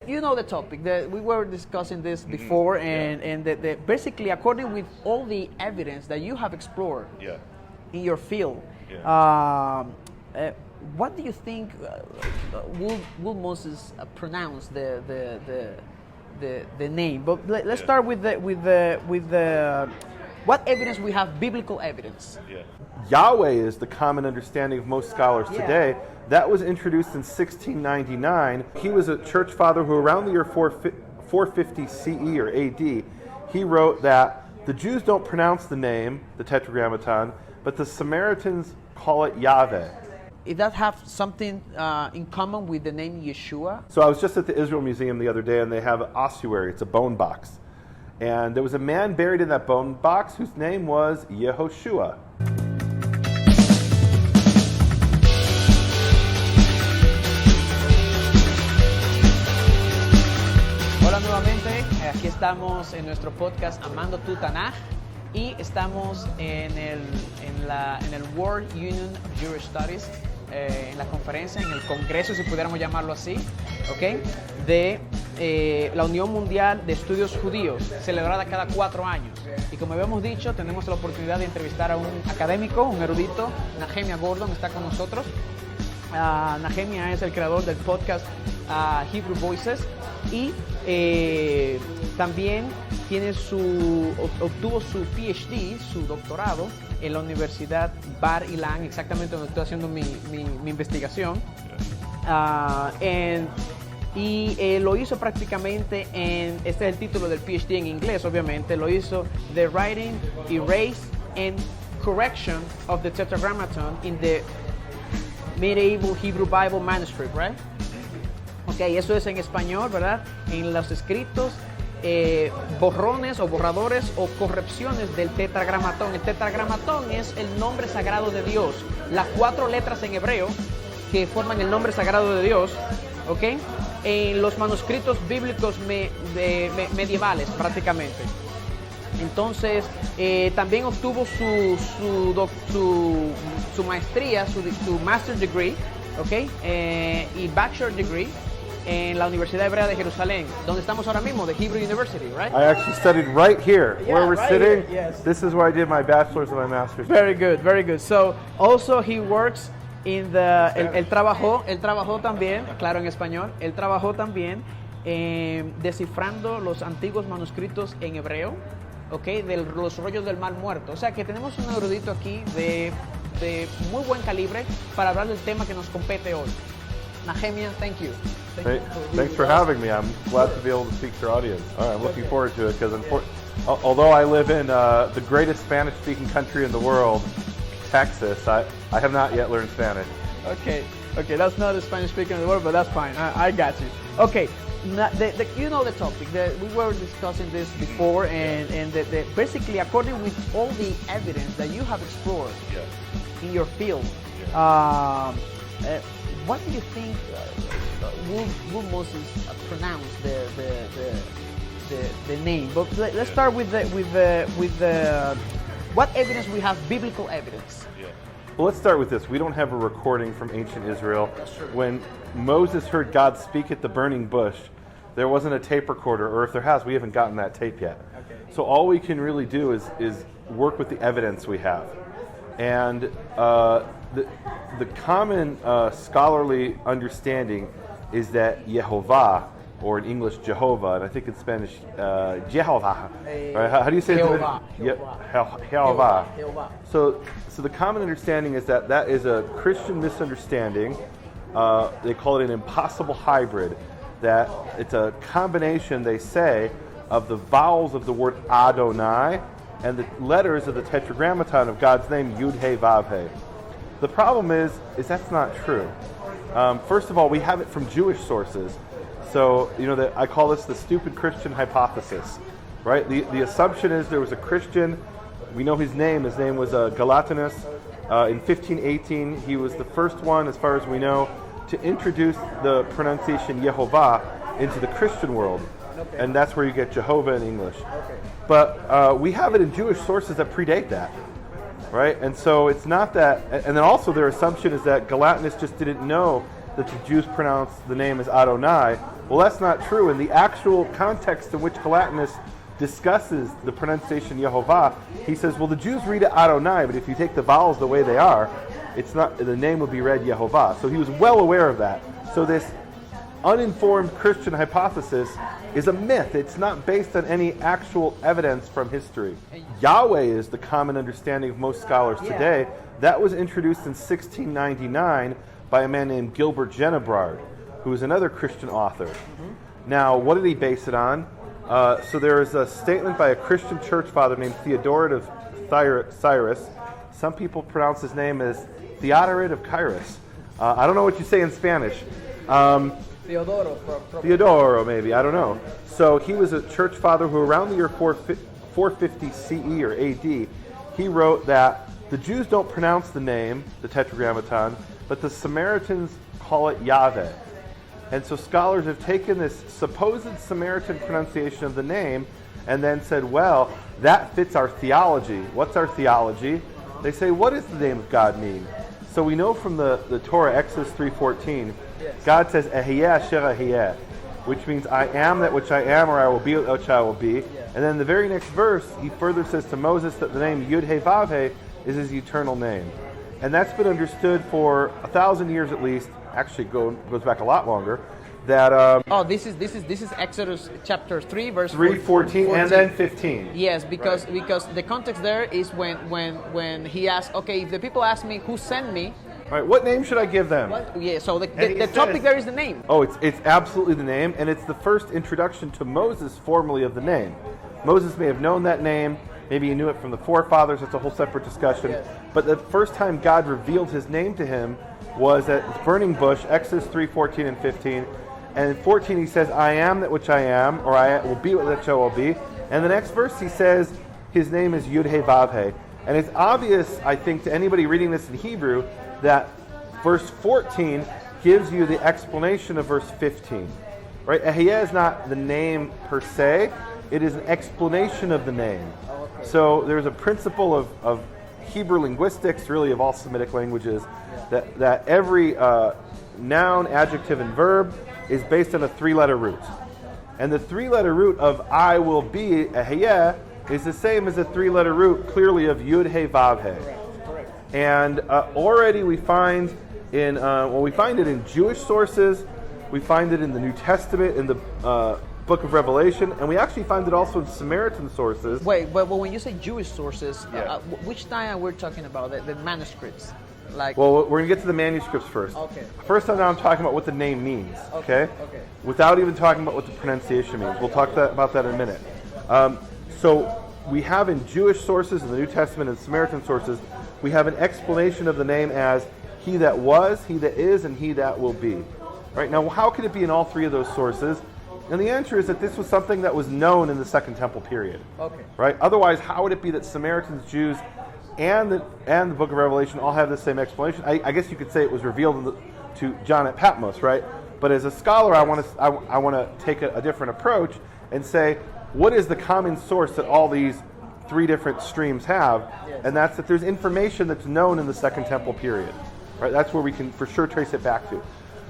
You know the topic. We were discussing this before, and basically, according with all the evidence that you have explored in your field, what do you think will Moses pronounce the name? But let's start with the what evidence we have, biblical evidence. Yahweh is the common understanding of most scholars today. That was introduced in 1699. He was a church father who, around the year 450 CE or AD, he wrote that the Jews don't pronounce the name, the Tetragrammaton, but the Samaritans call it Yahweh. Does that have something in common with the name Yeshua? So I was just at the Israel Museum the other day, and they have an ossuary. It's a bone box. And there was a man buried in that bone box whose name was Yehoshua. Hola nuevamente, aquí estamos en nuestro podcast Amando tu Tanaj y estamos en el World Union of Jewish Studies, en la conferencia, en el congreso, si pudiéramos llamarlo así, ¿okay? De la Unión Mundial de Estudios Judíos, celebrada cada 4 años. Y como habíamos dicho, tenemos la oportunidad de entrevistar a un académico, un erudito. Nehemia Gordon está con nosotros. Nehemia es el creador del podcast Hebrew Voices y también obtuvo su PhD, su doctorado, en la Universidad Bar Ilan, exactamente donde estoy haciendo mi investigación. Y lo hizo prácticamente este es el título del PhD en inglés, obviamente. Lo hizo The Writing, Erase and Correction of the Tetragrammaton in the Medieval Hebrew Bible Manuscript, right? Ok, eso es en español, ¿verdad? En los escritos, borrones o borradores o correcciones del tetragramatón. El tetragramatón es el nombre sagrado de Dios. Las 4 letras en hebreo que forman el nombre sagrado de Dios, ¿ok? En los manuscritos bíblicos medievales, prácticamente. Entonces, también obtuvo su maestría, su master's degree, ¿ok? Y bachelor degree en la Universidad Hebrea de Jerusalén, donde estamos ahora mismo, the Hebrew University, right? I actually studied right here, where we're right sitting. Here, yes. This is where I did my bachelor's and my master's. Very good, very good. So, also he works in the... Él trabajó también, claro, en español, él trabajó también descifrando los antiguos manuscritos en hebreo, ¿ok? De los rollos del Mar Muerto. O sea que tenemos un erudito aquí de muy buen calibre para hablar del tema que nos compete hoy. Nehemia, thank you. Thanks for having me. I'm glad to be able to speak to your audience. All right, I'm looking forward to it because although I live in the greatest Spanish-speaking country in the world, Texas, I have not yet learned Spanish. Okay, that's not the Spanish speaker in the world, but that's fine. I got you. Okay, you know the topic. We were discussing this before, and basically, according with all the evidence that you have explored in your field, what do you think will Moses pronounce the name? But let's start with the what evidence we have, biblical evidence. Well, let's start with this. We don't have a recording from ancient Israel. When Moses heard God speak at the burning bush, there wasn't a tape recorder, or if there has, we haven't gotten that tape yet. Okay. So all we can really do is work with the evidence we have. And the common scholarly understanding is that Yehovah, or in English Jehovah, and I think in Spanish Jehovah. Right? How do you say Jehovah. Jehovah. So the common understanding is that is a Christian misunderstanding. They call it an impossible hybrid. That it's a combination, they say, of the vowels of the word Adonai and the letters of the Tetragrammaton of God's name, Yud He Vav He. The problem is that's not true. First of all, we have it from Jewish sources. So, I call this the stupid Christian hypothesis, right? The assumption is there was a Christian, we know his name was Galatinus. In 1518, he was the first one, as far as we know, to introduce the pronunciation Yehovah into the Christian world. Okay. And that's where you get Jehovah in English. Okay. But we have it in Jewish sources that predate that, right? And so it's not that, and then also their assumption is that Galatinus just didn't know that the Jews pronounce the name as Adonai. Well, that's not true. In the actual context in which Calatinus discusses the pronunciation Yehovah, he says, well, the Jews read it Adonai, but if you take the vowels the way they are, it's not, the name will be read Yehovah. So he was well aware of that. So this uninformed Christian hypothesis is a myth. It's not based on any actual evidence from history. Yahweh is the common understanding of most scholars today. That was introduced in 1699 by a man named Gilbert Genebrard, who is another Christian author. Now, what did he base it on? So there is a statement by a Christian church father named Theodoret of Cyrus. Some people pronounce his name as Theodoret of Cyrus. I don't know what you say in Spanish. Theodoro, maybe. I don't know. So he was a church father who, around the year 450 CE or AD, he wrote that the Jews don't pronounce the name, the Tetragrammaton, but the Samaritans call it Yahweh. And so scholars have taken this supposed Samaritan pronunciation of the name and then said, well, that fits our theology. What's our theology? They say, what does the name of God mean? So we know from the Torah, Exodus 3:14, God says, Ehyeh asher ehyeh, which means I am that which I am, or I will be that which I will be. And then the very next verse, he further says to Moses that the name Yud-Heh-Vav-Heh is his eternal name. And that's been understood for 1,000 years at least, actually goes back a lot longer, that this is Exodus chapter 3 verse 3:14 and then 15. Yes, because the context there is when he asked, okay, if the people ask me who sent me, all right, what name should I give them? Yeah, so the topic there is the name. Oh, it's absolutely the name, and it's the first introduction to Moses formally of the name. Moses may have known that name, maybe he knew it from the forefathers, that's a whole separate discussion. Yes. But the first time God revealed his name to him was at the burning bush, Exodus 3:14 and 15. And in 14 he says, I am that which I am, or I will be what that I will be. And the next verse he says, his name is Yud-Heh-Vav-Heh. And it's obvious, I think, to anybody reading this in Hebrew, that verse 14 gives you the explanation of verse 15. Right? Ehyeh is not the name per se, it is an explanation of the name. So there's a principle of Hebrew linguistics, really of all Semitic languages, that every noun, adjective, and verb is based on a three-letter root. And the three-letter root of I will be, Ehyeh, is the same as the three-letter root, clearly, of Yud-Heh-Vav-Heh. Correct. And already we find we find it in Jewish sources, we find it in the New Testament, in the book of Revelation, and we actually find it also in Samaritan sources. Wait, but when you say Jewish sources, which time we're talking about? The manuscripts? Well, we're going to get to the manuscripts first. Okay. First, I'm talking about what the name means, okay? Without even talking about what the pronunciation means. We'll talk about that in a minute. So we have in Jewish sources, in the New Testament, and Samaritan sources, we have an explanation of the name as he that was, he that is, and he that will be. Right? Now, how could it be in all three of those sources? And the answer is that this was something that was known in the Second Temple period. Okay. Right? Otherwise, how would it be that Samaritans, Jews, and the book of Revelation all have the same explanation? I guess you could say it was revealed to John at Patmos, right? But as a scholar, I want to take a different approach and say, what is the common source that all these three different streams have? Yes. And that's that there's information that's known in the Second Temple period. Right? That's where we can for sure trace it back to.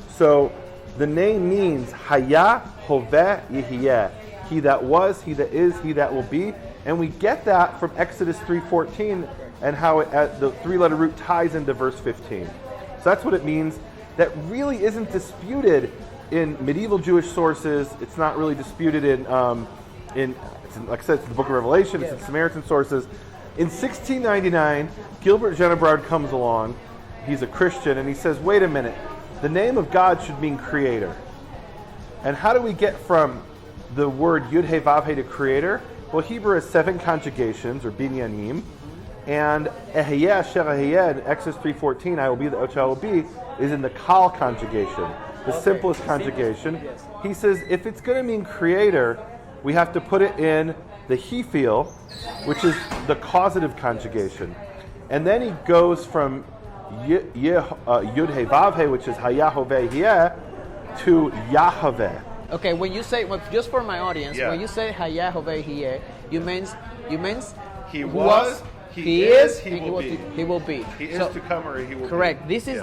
So the name means Hayah Hoveh Yehyeh. He that was, he that is, he that will be. And we get that from Exodus 3:14 and how the three-letter root ties into verse 15. So that's what it means. That really isn't disputed in medieval Jewish sources. It's not really disputed in like I said, it's the book of Revelation, it's in Samaritan sources. In 1699, Gilbert Genebrard comes along. He's a Christian, and he says, wait a minute, the name of God should mean creator. And how do we get from the word Yud-Heh-Vav-Heh to creator? Well, Hebrew has 7 conjugations, or binyanim, and Ehyeh asher ehyeh in Exodus 3:14, I will be that which I will be, is in the Kal conjugation, the simplest conjugation. He says, if it's going to mean creator, we have to put it in the He-feel, which is the causative conjugation. And then he goes from Yud-Heh-Vav-Heh, which is Hayah Hoveh Yehyeh, to Yahweh. Okay, when you say, just for my audience, when you say Hayah Hoveh Yehyeh, you means he was, He is, he and will be. He will be. He is to come or he will correct. be. This is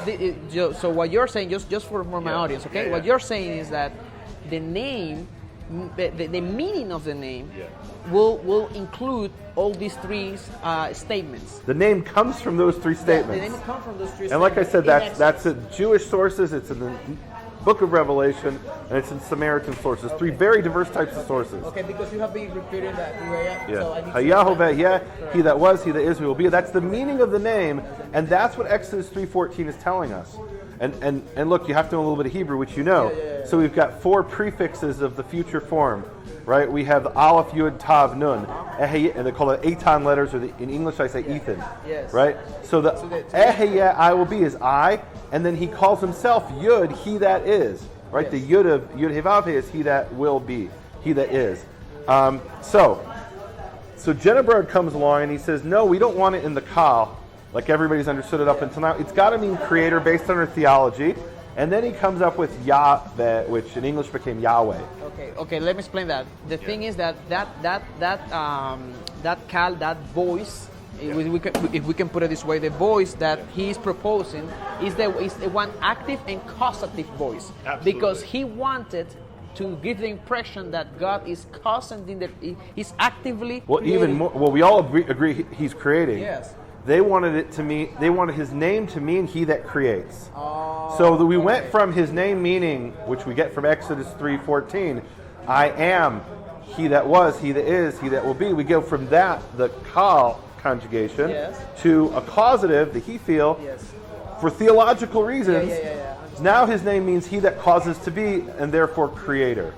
so what you're saying, just for my audience, okay? What you're saying is that the name, the meaning of the name will include all these three statements. The name comes from those three statements. The name comes from those three statements. And like I said, that's in Jewish sources, it's in the Book of Revelation, and it's in Samaritan sources. Three very diverse types of sources. Okay, because you have been repeating that. He that was, he that is, who will be. That's the meaning of the name, and that's what Exodus 3:14 is telling us. And look, you have to know a little bit of Hebrew, which you know. So we've got four prefixes of the future form, right? We have the Aleph, Yud, Tav, Nun, and they call it Eitan letters, or in English I say Ethan, right? So the Eheyeh, I will be, is I, and then he calls himself Yud, he that is, right? The Yud of Yud Hevavhe is he that will be, he that is. So Jennebrod comes along and he says, no, we don't want it in the Kal, like everybody's understood it up until now. It's got to mean creator based on our theology. And then he comes up with Yahweh, which in English became Yahweh. Okay. Let me explain that. The thing is that Kal, that voice, if we can put it this way, the voice that he is proposing is the one active and causative voice. Absolutely. Because he wanted to give the impression that God is causing, he's actively creating. Even more. Well, we all agree he's creating. Yes. They wanted it to mean. They wanted his name to mean "he that creates." So that we went from his name meaning, which we get from Exodus 3:14, "I am, he that was, he that is, he that will be." We go from that, the kal conjugation, to a causative, the he feel, for theological reasons. Now his name means he that causes to be, and therefore creator.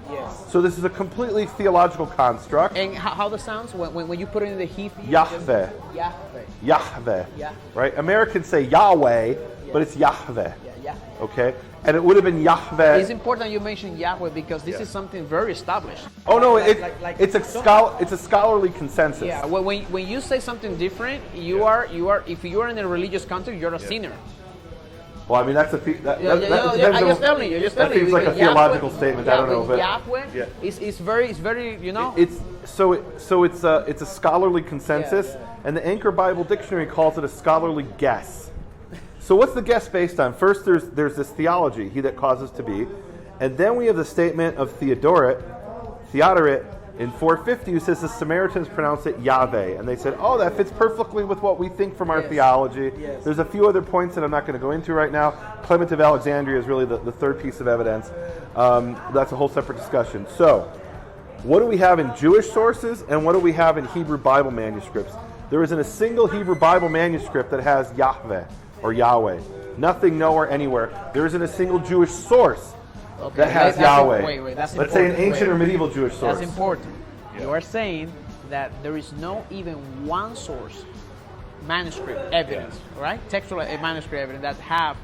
So this is a completely theological construct. And how that sounds when you put it in the he? Yahweh. Yahweh. Right? Americans say Yahweh, but it's Yahweh. Okay? And it would have been Yahweh. It's important you mention Yahweh because this is something very established. Oh no, it's a scholarly consensus. Yeah, when you say something different, you are if you are in a religious context, you're a sinner. Well, I mean that's I'm just telling you. That seems like a theological statement. I don't know, but Yahweh is very you know. It's a scholarly consensus, and the Anchor Bible Dictionary calls it a scholarly guess. So what's the guess based on? First, there's this theology, he that causes to be, and then we have the statement of Theodoret in 450, who says the Samaritans pronounce it Yahweh, and they said, oh, that fits perfectly with what we think from our theology. There's a few other points that I'm not going to go into right now. Clement of Alexandria is really the third piece of evidence. That's a whole separate discussion. So, what do we have in Jewish sources, and what do we have in Hebrew Bible manuscripts? There isn't a single Hebrew Bible manuscript that has Yahweh or Yahweh. Nothing, nowhere, anywhere. There isn't a single Jewish source that has Yahweh. Let's say an ancient or medieval Jewish source. That's important. You are saying that there is no even one source, manuscript evidence, right? Textual manuscript evidence that have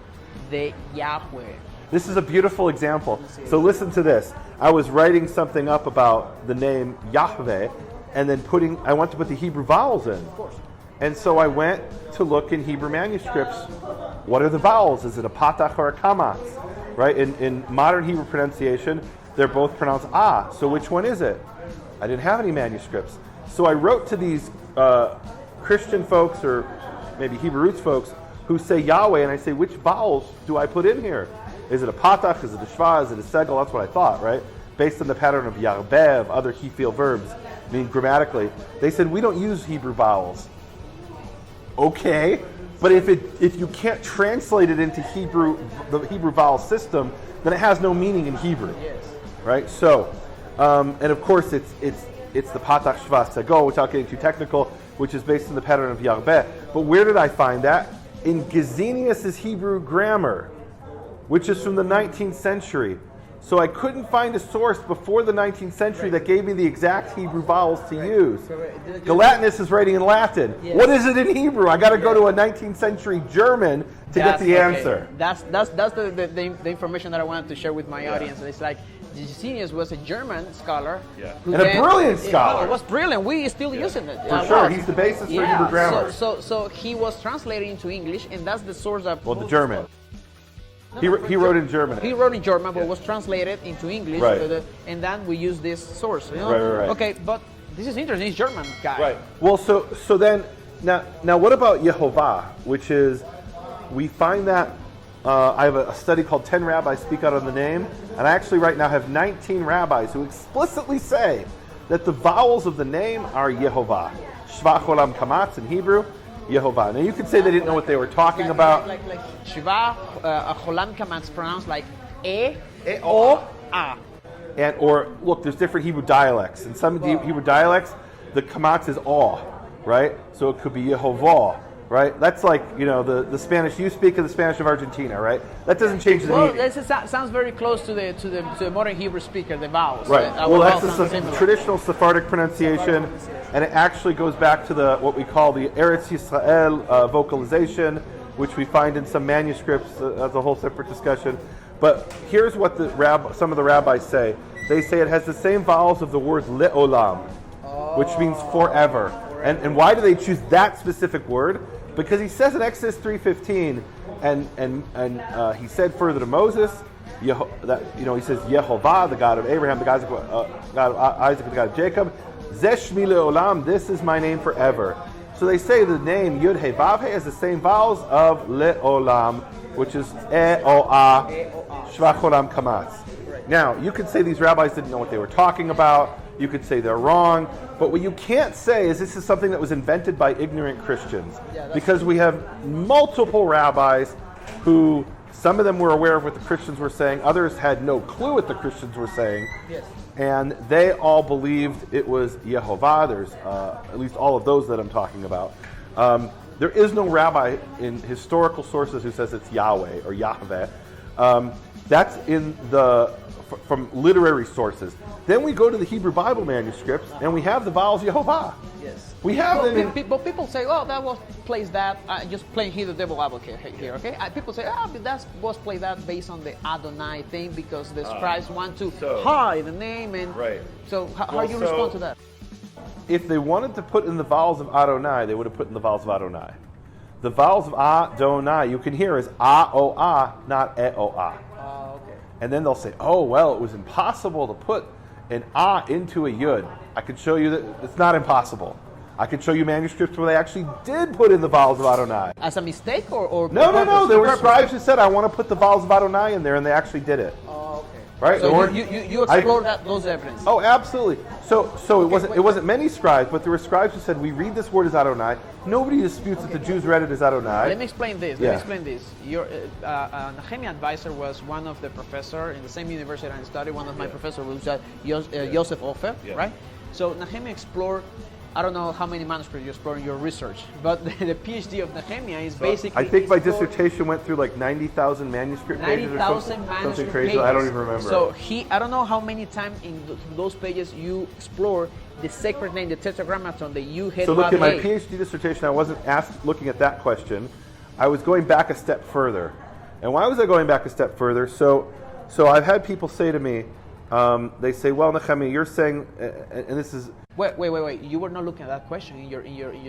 the Yahweh. This is a beautiful example. So listen to this. I was writing something up about the name Yahweh, and then I want to put the Hebrew vowels in. Of course. And so I went to look in Hebrew manuscripts. What are the vowels? Is it a patach or a kamatz? Right? In modern Hebrew pronunciation, they're both pronounced ah. So which one is it? I didn't have any manuscripts. So I wrote to these Christian folks, or maybe Hebrew roots folks, who say Yahweh, and I say, which vowels do I put in here? Is it a patach? Is it a shva? Is it a segel? That's what I thought, right? Based on the pattern of yarbeh, of other he feel verbs, I mean grammatically. They said, we don't use Hebrew vowels. Okay, but if you can't translate it into Hebrew, the Hebrew vowel system, then it has no meaning in Hebrew, right? So, and of course it's the patach shva segel, without getting too technical, which is based on the pattern of yarbeh. But where did I find that? In Gesenius's Hebrew grammar, which is from the 19th century. So I couldn't find a source before the 19th century that gave me the exact Hebrew vowels to use. Galatinus is writing in Latin. What is it in Hebrew? I got to go to a 19th century German to get the answer. That's the information that I wanted to share with my audience. It's like Gesenius was a German scholar. And a brilliant scholar. It was brilliant. We still using it. For sure. He's the basis for Hebrew grammar. So he was translated into English, and that's the source that... Well, the German. He wrote in German. He wrote in German, but was translated into English, and then we use this source. You know? Right. Okay, but this is interesting. He's German guy. Right. Well, so then Now, what about Yehovah, which is, we find that, I have a study called 10 Rabbis Speak Out on the Name, and I actually right now have 19 rabbis who explicitly say that the vowels of the name are Yehovah. Shva Cholam Kamatz in Hebrew, Yehovah. Now you could say they didn't know what they were talking about. Like Shva Cholam Kamatz pronounced like O, A. And, or, look, there's different Hebrew dialects. In some Hebrew dialects, the Kamatz is Aw, right? So it could be Yehovah, right? That's like, you know, the Spanish you speak and the Spanish of Argentina, right? That doesn't change the meaning. Well, this sounds very close to the modern Hebrew speaker, the vowels. Right. Well, that's the traditional Sephardic pronunciation, and it actually goes back to what we call the Eretz Yisrael vocalization, which we find in some manuscripts. That's a whole separate discussion. But here's what some of the rabbis say. They say it has the same vowels of the word le'olam, which means forever. And why do they choose that specific word? Because he says in Exodus 3:15, and he said further to Moses, he says Yehovah, the God of Abraham, the God of Isaac, the God of Jacob, Zeh Shmi le'olam, this is my name forever. So they say the name Yud He Vav He has the same vowels of le'olam, which is E-O-A, Shva Cholam Kamatz. Now, you could say these rabbis didn't know what they were talking about. You could say they're wrong. But what you can't say is this is something that was invented by ignorant Christians. Because we have multiple rabbis who, some of them were aware of what the Christians were saying. Others had no clue what the Christians were saying. Yes. And they all believed it was Yehovah. There's at least all of those that I'm talking about. There is no rabbi in historical sources who says it's Yahweh or Yahweh. That's from literary sources. Then we go to the Hebrew Bible manuscripts, and we have the vowels Yehovah. Yes. We have them. But people say, "Oh, that was plays that." Just playing here the devil advocate here, okay? People say, but that was played that based on the Adonai thing because the scribes want to hide the name and. Right. So how do you respond to that? If they wanted to put in the vowels of Adonai, they would have put in the vowels of Adonai. The vowels of Adonai, you can hear, is A-O-A, not E-O-A. Okay. And then they'll say, oh, well, it was impossible to put an A into a Yud. I could show you that it's not impossible. I could show you manuscripts where they actually did put in the vowels of Adonai. As a mistake or No. There were scribes who said, I want to put the vowels of Adonai in there, and they actually did it. Oh, okay. Right? So you explored those evidence. Oh, absolutely. So it wasn't many scribes, but there were scribes who said, we read this word as Adonai. Nobody disputes that the Jews read it as Adonai. Let me explain this. Your Nehemia advisor was one of the professor in the same university I studied. One of my professors was Joseph Offer, right? So Nehemia explored, I don't know how many manuscripts you explore in your research, but the PhD of Nehemia is basically... I think my dissertation went through like 90,000 manuscript pages or something crazy. Pages. I don't even remember. So I don't know how many times in those pages you explore the sacred name, the Tetragrammaton, the Yud. So look, at my PhD dissertation, I wasn't looking at that question. I was going back a step further. And why was I going back a step further? So I've had people say to me, they say, well, Nehemia, you're saying, and this is... Wait. You were not looking at that question in your.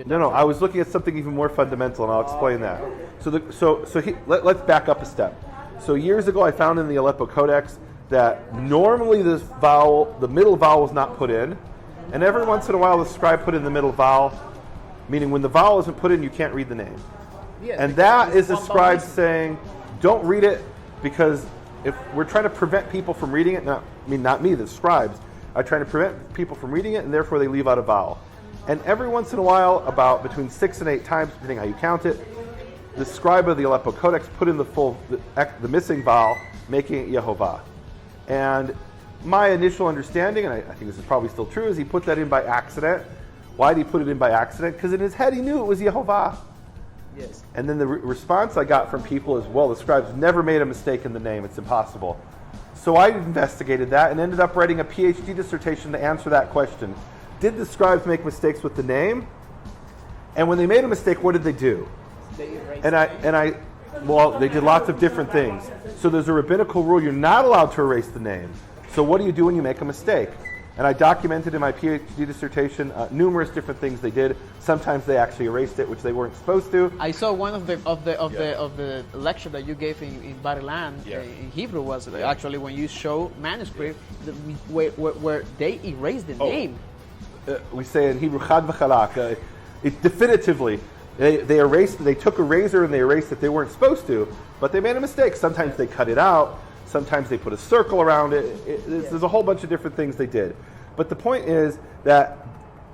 No. I was looking at something even more fundamental, and I'll explain that. Okay. Let's back up a step. So years ago, I found in the Aleppo Codex that normally this vowel, the middle vowel, was not put in, and every once in a while, the scribe put in the middle vowel, meaning when the vowel isn't put in, you can't read the name. Yes, and that is the scribe saying, "Don't read it," because if we're trying to prevent people from reading it, not me, the scribes. I try to prevent people from reading it, and therefore they leave out a vowel. And every once in a while, about between 6 and 8 times, depending how you count it, the scribe of the Aleppo Codex put in the missing vowel, making it Yehovah. And my initial understanding, and I think this is probably still true, is he put that in by accident. Why did he put it in by accident? Because in his head he knew it was Yehovah. Yes. And then the response I got from people is, well, the scribes never made a mistake in the name. It's impossible. So I investigated that and ended up writing a PhD dissertation to answer that question. Did the scribes make mistakes with the name? And when they made a mistake, what did they do? Well, they did lots of different things. So there's a rabbinical rule, you're not allowed to erase the name. So what do you do when you make a mistake? And I documented in my PhD dissertation numerous different things they did. Sometimes they actually erased it, which they weren't supposed to. I saw one of the lecture that you gave in Bar-Ilan in Hebrew was actually when you show manuscript where they erased the name. We say in Hebrew chad v'chalak. definitively. They took a razor and they erased it. They weren't supposed to, but they made a mistake. Sometimes they cut it out. Sometimes they put a circle around it. There's a whole bunch of different things they did. But the point is that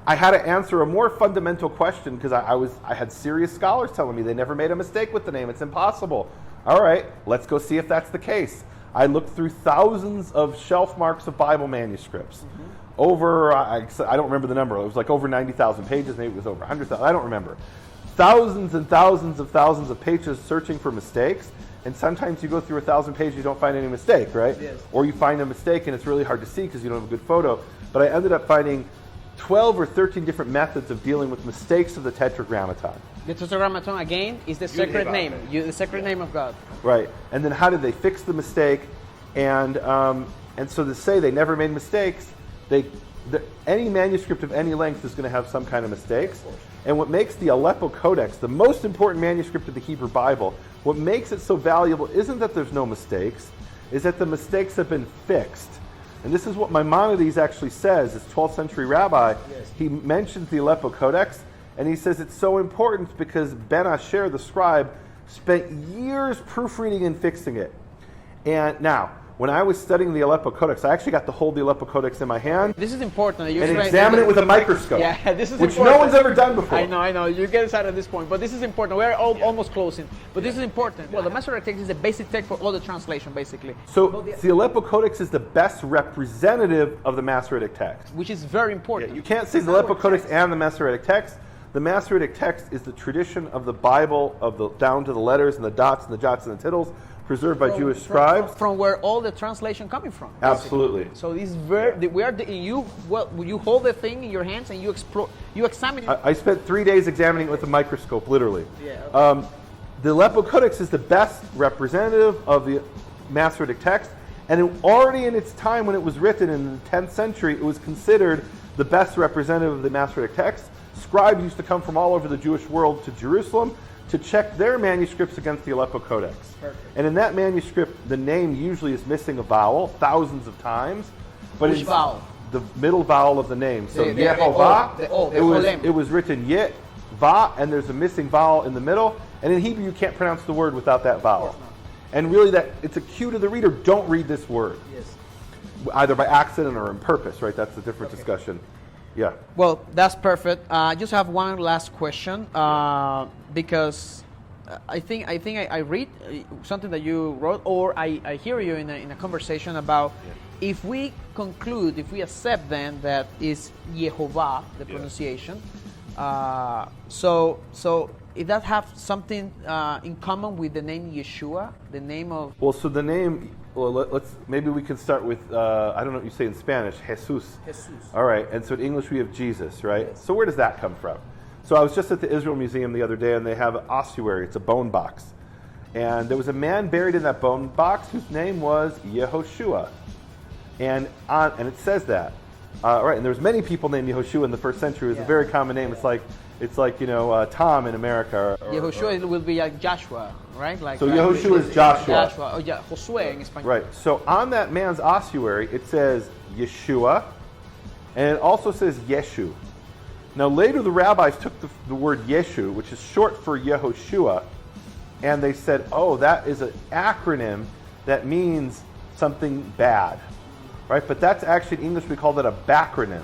I had to answer a more fundamental question because I had serious scholars telling me they never made a mistake with the name. It's impossible. All right, let's go see if that's the case. I looked through thousands of shelf marks of Bible manuscripts. Over, I don't remember the number. It was like over 90,000 pages. Maybe it was over 100,000. I don't remember. Thousands and thousands of pages searching for mistakes. And sometimes you go through 1,000 pages, you don't find any mistake, right? Yes. Or you find a mistake and it's really hard to see because you don't have a good photo. But I ended up finding 12 or 13 different methods of dealing with mistakes of the Tetragrammaton. The Tetragrammaton, again, is the sacred name. The sacred name of God. Right. And then how did they fix the mistake? And so to say they never made mistakes, any manuscript of any length is going to have some kind of mistakes. And what makes the Aleppo Codex, the most important manuscript of the Hebrew Bible, what makes it so valuable isn't that there's no mistakes, is that the mistakes have been fixed. And this is what Maimonides actually says, this 12th century rabbi. Yes. He mentions the Aleppo Codex, and he says it's so important because Ben Asher, the scribe, spent years proofreading and fixing it. And now, when I was studying the Aleppo Codex, I actually got to hold the Aleppo Codex in my hand This is important. You and examine it with a microscope, Yeah, this is which important. no one's ever done before. I know. You get excited at this point, but this is important. We're almost closing, but this is important. Well, the Masoretic text is the basic text for all the translation, basically, So the Aleppo Codex is the best representative of the Masoretic text. which is very important. You can't say the Aleppo Codex and the Masoretic text. The Masoretic text is the tradition of the Bible, down to the letters and the dots and the jots and the tittles, preserved by Jewish scribes. From where all the translation coming from. basically. Absolutely. So this is very. You hold the thing in your hands and you explore. You examine it. I spent 3 days examining it with a microscope, literally. Yeah, okay. The Aleppo Codex is the best representative of the Masoretic text, and already in its time when it was written in the 10th century, it was considered the best representative of the Masoretic text. Scribes used to come from all over the Jewish world to Jerusalem to check their manuscripts against the Aleppo Codex. Perfect. And in that manuscript, the name usually is missing a vowel thousands of times. But Which it's vowel? The middle vowel of the name. So The Yehovah, O, the Cholem. it was written Yet, Va, and there's a missing vowel in the middle. And in Hebrew, you can't pronounce the word without that vowel. And really, it's a cue to the reader, don't read this word. Yes. Either by accident or on purpose, right? That's a different discussion. Yeah. Well, that's perfect. I just have one last question because I think I read something that you wrote, or I hear you in a conversation about if we conclude, if we accept then that is Yehovah, the pronunciation. So if that have something in common with the name Yeshua, the name of. Well, so the name. Well, maybe we can start with I don't know what you say in Spanish, Jesus. Jesus. All right, and so in English we have Jesus, right? Yes. So where does that come from? So I was just at the Israel Museum the other day, and they have an ossuary. It's a bone box, and there was a man buried in that bone box whose name was Yehoshua, and it says that. Right, and there was many people named Yehoshua in the first century. It was a very common name. It's like Tom in America. Yehoshua will be like Joshua, right? Like so Yehoshua is Joshua. Oh yeah, Josué in Spanish. Right. So on that man's ossuary, it says Yeshua, and it also says Yeshu. Now later the rabbis took the word Yeshu, which is short for Yehoshua, and they said, oh, that is an acronym that means something bad, right? But that's actually in English we call that a backronym,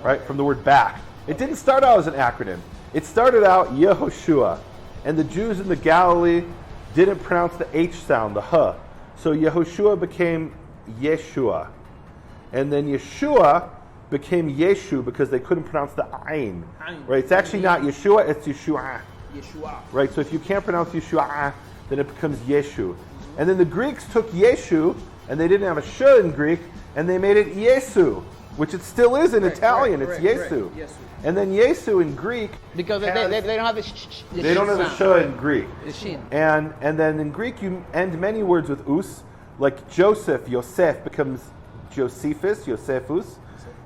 right? From the word back. It didn't start out as an acronym. It started out Yehoshua, and the Jews in the Galilee didn't pronounce the H sound, the H. So Yehoshua became Yeshua. And then Yeshua became Yeshu because they couldn't pronounce the Ain. Right? It's actually not Yeshua, it's Yeshua. Yeshua. Right? So if you can't pronounce Yeshua, then it becomes Yeshu. And then the Greeks took Yeshu, and they didn't have a sh in Greek, and they made it Yesu, which it still is in Italian. It's Yesu. And then Yesu in Greek, because they don't have the they don't have the sh in Greek. The shin. And then in Greek you end many words with us, like Joseph, Yosef becomes Josephus, Josephus.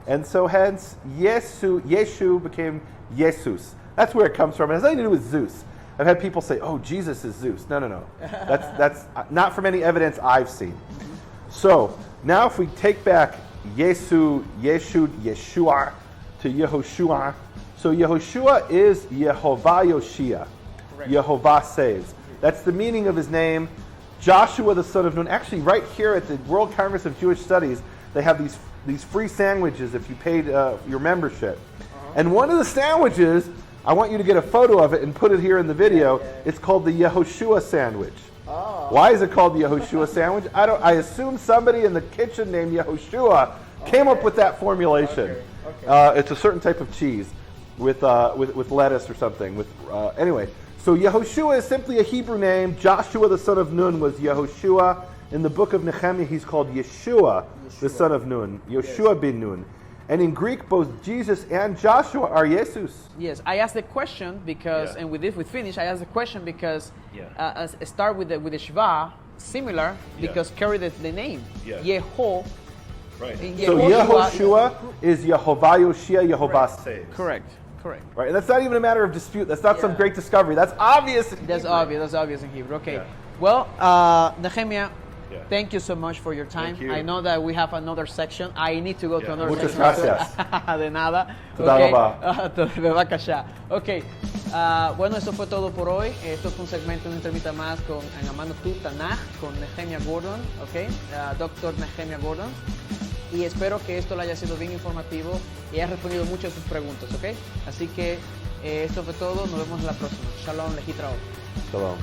And so hence Yeshu became Jesus. That's where it comes from. It has nothing to do with Zeus. I've had people say, oh, Jesus is Zeus. No. That's not from any evidence I've seen. So now if we take back Yeshua to Yehoshua, So Yehoshua is Yehovah Yoshia. Yehovah saves. That's the meaning of his name. Joshua, the son of Nun. Actually, right here at the World Congress of Jewish Studies, they have these free sandwiches if you paid your membership. And one of the sandwiches, I want you to get a photo of it and put it here in the video. It's called the Yehoshua sandwich. Why is it called the Yehoshua sandwich? I assume somebody in the kitchen named Yehoshua came up with that formulation. It's a certain type of cheese with lettuce or something. Anyway, so Yehoshua is simply a Hebrew name. Joshua, the son of Nun, was Yehoshua. In the book of Nehemia, he's called Yeshua, the son of Nun. Yoshua bin Nun. And in Greek, both Jesus and Joshua are Jesus. Yes, I asked the question because, and with this we finish. I asked the question because start with the Shva, similar, because carry the name. Yeho. Right. So Yehoshua is Yehovah Yoshia, Yehovah saves. Correct. Right, and that's not even a matter of dispute. That's not some great discovery. That's obvious. That's obvious in Hebrew. Okay. Yeah. Well, Nehemia, thank you so much for your time. Thank you. I know that we have another section. I need to go to another Muchas section. gracias. De nada. Toda Ok. Bueno, eso fue todo por hoy. Esto fue un segmento, una entrevista más con Amando Tu Tanaj, con Nehemia Gordon, Dr. Nehemia Gordon. Y espero que esto le haya sido bien informativo y haya respondido muchas de sus preguntas, ¿ok? Así que esto fue todo. Nos vemos en la próxima. Shalom, Lehitraot. Shalom.